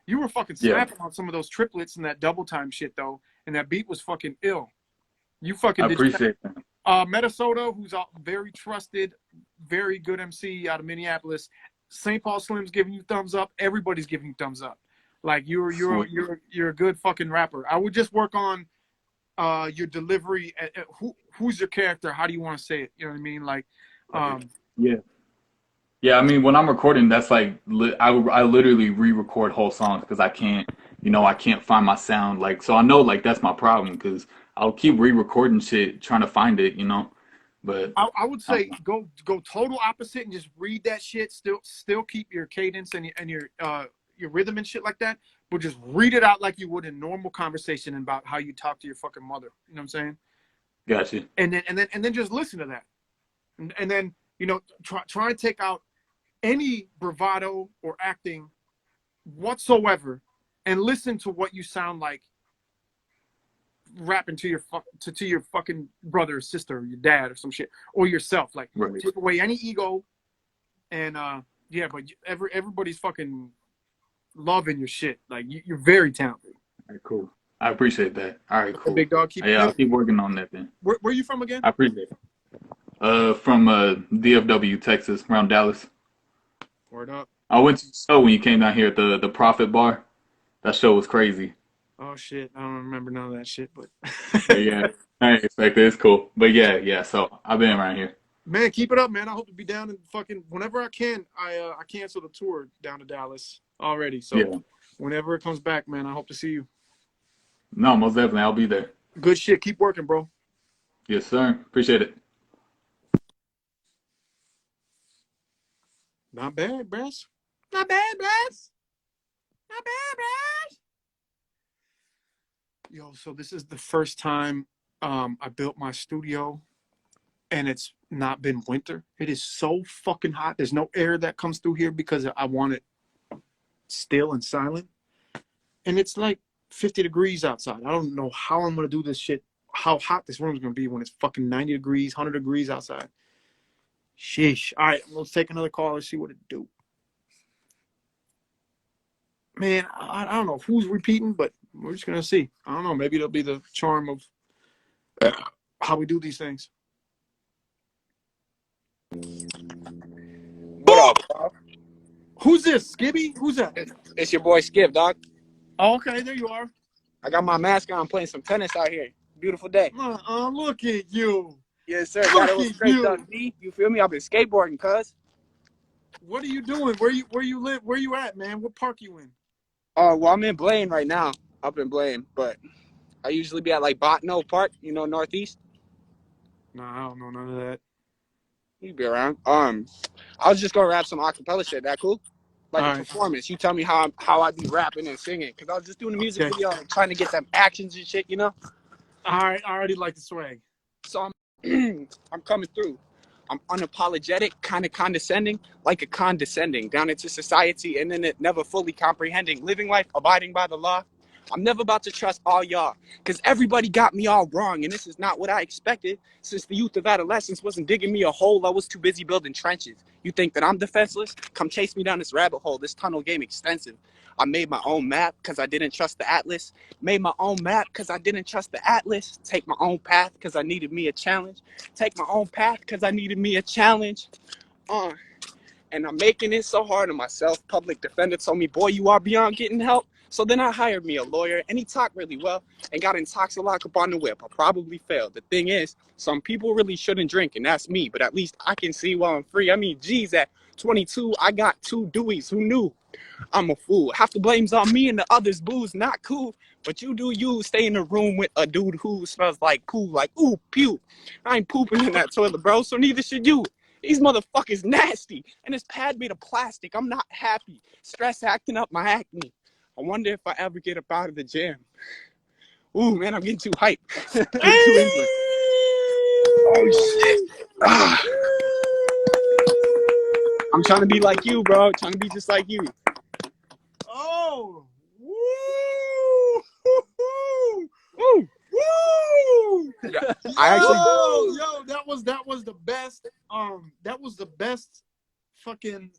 S1: You were fucking snapping on some of those triplets and that double time shit though, and that beat was fucking ill. You fucking
S6: I appreciate that.
S1: Minnesota, who's a very trusted, very good MC out of Minneapolis. St. Paul Slim's giving you thumbs up. Everybody's giving you thumbs up. Like you're a good fucking rapper. I would just work on your delivery. Who's your character? How do you want to say it? You know what I mean? Like,
S6: Yeah. Yeah, I mean, when I'm recording, that's like I literally re-record whole songs because I can't find my sound. Like, so I know like that's my problem because I'll keep re-recording shit trying to find it, But
S1: I would
S6: I
S1: say go total opposite and just read that shit. Still keep your cadence and your rhythm and shit like that, but just read it out like you would in normal conversation about how you talk to your fucking mother. You know what I'm saying?
S6: got you.
S1: And then just listen to that, and then try and take out any bravado or acting whatsoever, and listen to what you sound like rapping to your fucking brother or sister or your dad or some shit or yourself. Like,
S6: Right.
S1: take away any ego, and yeah, but everybody's fucking loving your shit. Like, you're very talented.
S6: All right, cool. I appreciate that. All right, cool.
S1: Big dog, keep
S6: Yeah, I'll keep working on that then.
S1: Where are you from again?
S6: I appreciate it. From DFW, Texas, around Dallas.
S1: Word up.
S6: I went to the show when you came down here at the Prophet Bar. That show was crazy.
S1: Oh shit, I don't remember none of that shit, but
S6: Yeah, I didn't expect it. It's cool. But yeah. So I've been around here.
S1: man, keep it up, man. I hope to be down in fucking whenever I can. I canceled the tour down to Dallas already, so
S6: Yeah.
S1: whenever it comes back, man, I hope to see you.
S6: No, most definitely. I'll be there.
S1: Good shit. Keep working, bro.
S6: Yes, sir. Appreciate it.
S1: Not bad, Brass. Not bad, Brass. Not bad, Brass. Yo, so this is the first time I built my studio, and it's not been winter. It is so fucking hot. There's no air that comes through here because I want it still and silent. And it's like 50 degrees outside. I don't know how I'm going to do this shit, how hot this room's going to be when it's fucking 90 degrees, 100 degrees outside. Sheesh. All right, let's take another call and see what it do. Man, I don't know who's repeating, but we're just going to see. I don't know. Maybe it'll be the charm of how we do these things.
S7: What up, bro?
S1: Who's this, Skibby? Who's that?
S7: It's your boy Skip, dog.
S1: Oh, okay, there you are.
S7: I got my mask on, playing some tennis out here. Beautiful day.
S1: Look at you.
S7: Yes, sir. Got it
S1: Look at
S7: straight
S1: you.
S7: up, D. You feel me? I've been skateboarding, cuz.
S1: What are you doing? Where you live? Where you at, man? What park you in?
S7: Oh, well, I'm in Blaine right now. Up in Blaine, but I usually be at like Botno Park, Northeast.
S1: Nah, I don't know none of that.
S7: You be around. I was just gonna rap some acapella shit. That cool? Like
S1: All
S7: a
S1: right.
S7: performance. You tell me how I be rapping and singing, cause I was just doing a music video and trying to get them actions and shit,
S1: All right, I already like the swag.
S7: So I'm coming through. I'm unapologetic, kind of condescending, like a condescending down into society and then it never fully comprehending, living life, abiding by the law. I'm never about to trust all y'all, because everybody got me all wrong, and this is not what I expected. Since the youth of adolescence wasn't digging me a hole, I was too busy building trenches. You think that I'm defenseless? Come chase me down this rabbit hole. This tunnel game extensive. I made my own map because I didn't trust the atlas. Made my own map because I didn't trust the atlas. Take my own path because I needed me a challenge. Take my own path because I needed me a challenge. And I'm making it so hard on myself. Public defender told me, boy, you are beyond getting help. So then I hired me a lawyer, and he talked really well and got in lock up on the whip. I probably failed. The thing is, some people really shouldn't drink, and that's me. But at least I can see while I'm free. I mean, geez, at 22, I got 2 Deweys. Who knew? I'm a fool. Half the blame's on me and the others booze. Not cool. But you do you. Stay in a room with a dude who smells like poo. Like, ooh, pew. I ain't pooping in that toilet, bro. So neither should you. These motherfuckers nasty. And this pad made of plastic. I'm not happy. Stress acting up my acne. I wonder if I ever get up out of the gym. Ooh, man, I'm getting too hyped. Oh, shit. I'm trying to be like you, bro. Trying to be just like you.
S1: Oh, woo!
S7: Woo!
S1: Woo!
S7: I actually,
S1: yo, that was the best. That was the best fucking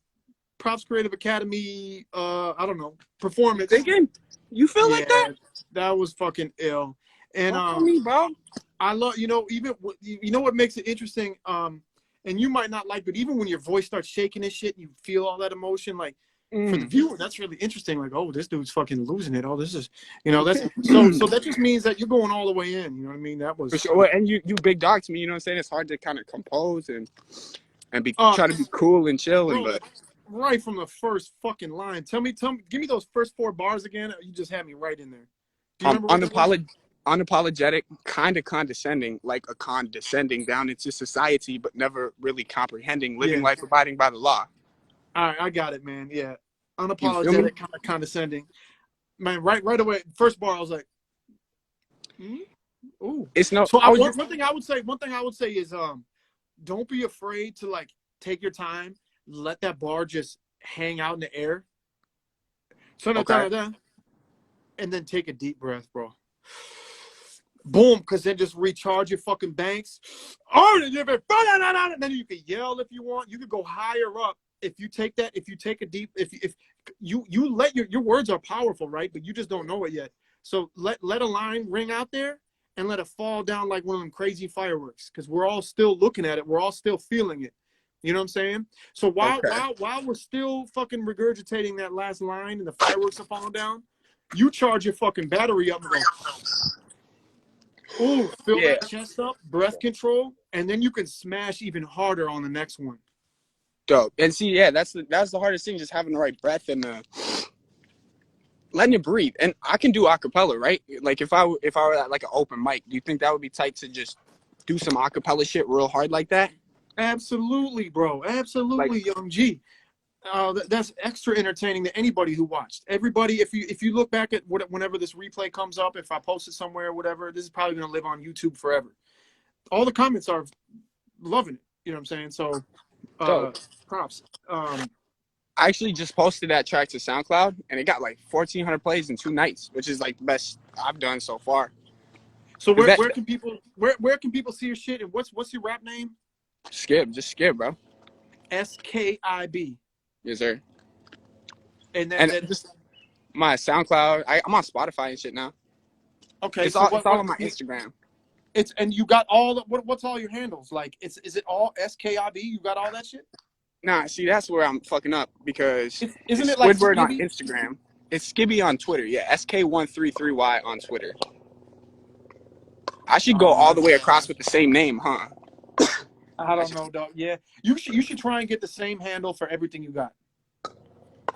S1: Props Creative Academy. I don't know, performance.
S7: thinking, you feel like that?
S1: That was fucking ill. And
S7: me, bro.
S1: I love, even what makes it interesting. And you might not like, but even when your voice starts shaking and shit, you feel all that emotion. Like for the viewer, that's really interesting. Like, oh, this dude's fucking losing it. Oh, this is, that's so that just means that you're going all the way in. You know what I mean? That was
S7: for sure. And you big dog to me. You know what I'm saying? It's hard to kind of compose and and try to be cool and chilling,
S1: bro,
S7: but
S1: right from the first fucking line. Tell me, give me those first 4 bars again. You just had me right in there. Do you remember what that was?
S7: unapologetic, kind of condescending, like a condescending down into society, but never really comprehending, living life abiding by the law.
S1: All right, I got it, man. Yeah,
S7: You feel me?
S1: unapologetic, kind of condescending. Man, right away, first bar, I was like, ooh.
S7: It's no.
S1: So one thing I would say is, don't be afraid to like take your time, let that bar just hang out in the air. So and then take a deep breath, bro. Boom, because then just recharge your fucking banks. Oh, and then you can yell if you want. You could go higher up if you take that. If you take a deep, if you let your words are powerful, right? But you just don't know it yet. So let a line ring out there and let it fall down like one of them crazy fireworks. Because we're all still looking at it. We're all still feeling it. You know what I'm saying? So while we're still fucking regurgitating that last line and the fireworks are falling down, you charge your fucking battery up and go, ooh, fill that chest up, breath control, and then you can smash even harder on the next one.
S7: Dope. And see, that's the hardest thing, just having the right breath and letting it breathe. And I can do acapella, right? Like if I were at like an open mic, do you think that would be tight to just do some acapella shit real hard like that?
S1: Absolutely, bro. Absolutely, like, Young G. That's extra entertaining to anybody who watched. Everybody, if you look back at whenever this replay comes up, if I post it somewhere or whatever, this is probably gonna live on YouTube forever. All the comments are loving it. You know what I'm saying? So, props.
S7: I actually just posted that track to SoundCloud, and it got like 1,400 plays in 2 nights, which is like the best I've done so far.
S1: So where can people see your shit, and what's your rap name?
S7: Skib, just Skib, bro.
S1: SKIB.
S7: Yes, sir.
S1: And
S7: just my SoundCloud. I'm on Spotify and shit now.
S1: Okay,
S7: it's all on my Instagram.
S1: And you got all what's all your handles? Like, is it all SKIB? You got all that shit?
S7: Nah, see, that's where I'm fucking up, because
S1: isn't it like
S7: Squidward on Instagram? It's Skibby on Twitter. Yeah, SK133Y on Twitter. I should go all the way across with the same name, huh?
S1: I don't know, dog. Yeah, you should try and get the same handle for everything you got.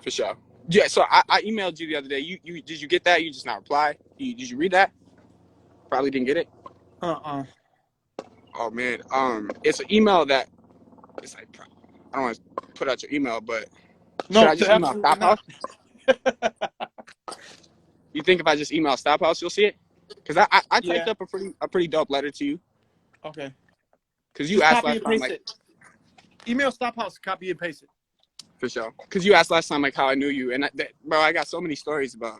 S7: For sure. Yeah. So I emailed you the other day. You did you get that? You just not reply. Did you read that? Probably didn't get it. Oh man. It's an email that it's like, I don't want to put out your email, but
S1: no,
S7: should I just email Stop House? You think if I just email Stop House, you'll see it? Because I typed up a pretty dope letter to you.
S1: Okay.
S7: Because you asked last time, like,
S1: email Stop House, copy and paste it.
S7: For sure. Because you asked last time, like, how I knew you, and bro, I got so many stories about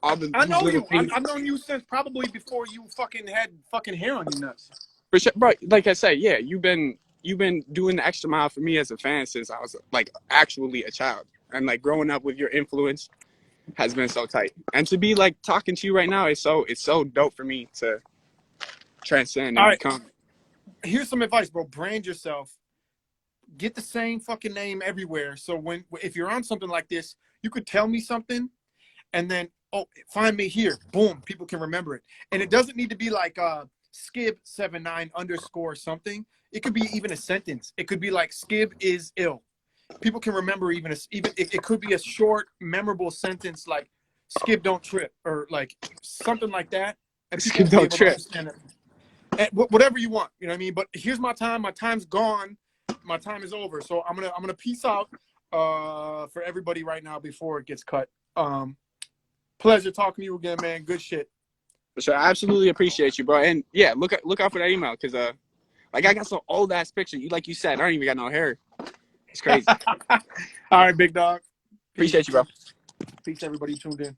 S7: all the.
S1: I know you. I've known you since probably before you fucking had fucking hair on your nuts.
S7: For sure, bro. Like I said, yeah, you've been doing the extra mile for me as a fan since I was like actually a child, and like growing up with your influence has been so tight. And to be like talking to you right now, it's so dope for me to transcend and become.
S1: Here's some advice, bro. Brand yourself. Get the same fucking name everywhere. So if you're on something like this, you could tell me something, and then find me here. Boom, people can remember it. And it doesn't need to be like Skib79_ something. It could be even a sentence. It could be like Skib is ill. People can remember even it could be a short, memorable sentence like Skib don't trip, or like something like that. And
S7: Skib don't trip.
S1: And whatever you want, you know what I mean? But here's my time. My time's gone. My time is over. So I'm gonna peace out for everybody right now before it gets cut. Pleasure talking to you again, man. Good shit.
S7: For sure. I absolutely appreciate you, bro. And yeah, look out for that email, because like I got some old ass picture. Like you said, I don't even got no hair. It's crazy.
S1: All right, big dog.
S7: Appreciate you, bro.
S1: Peace, everybody tuned in.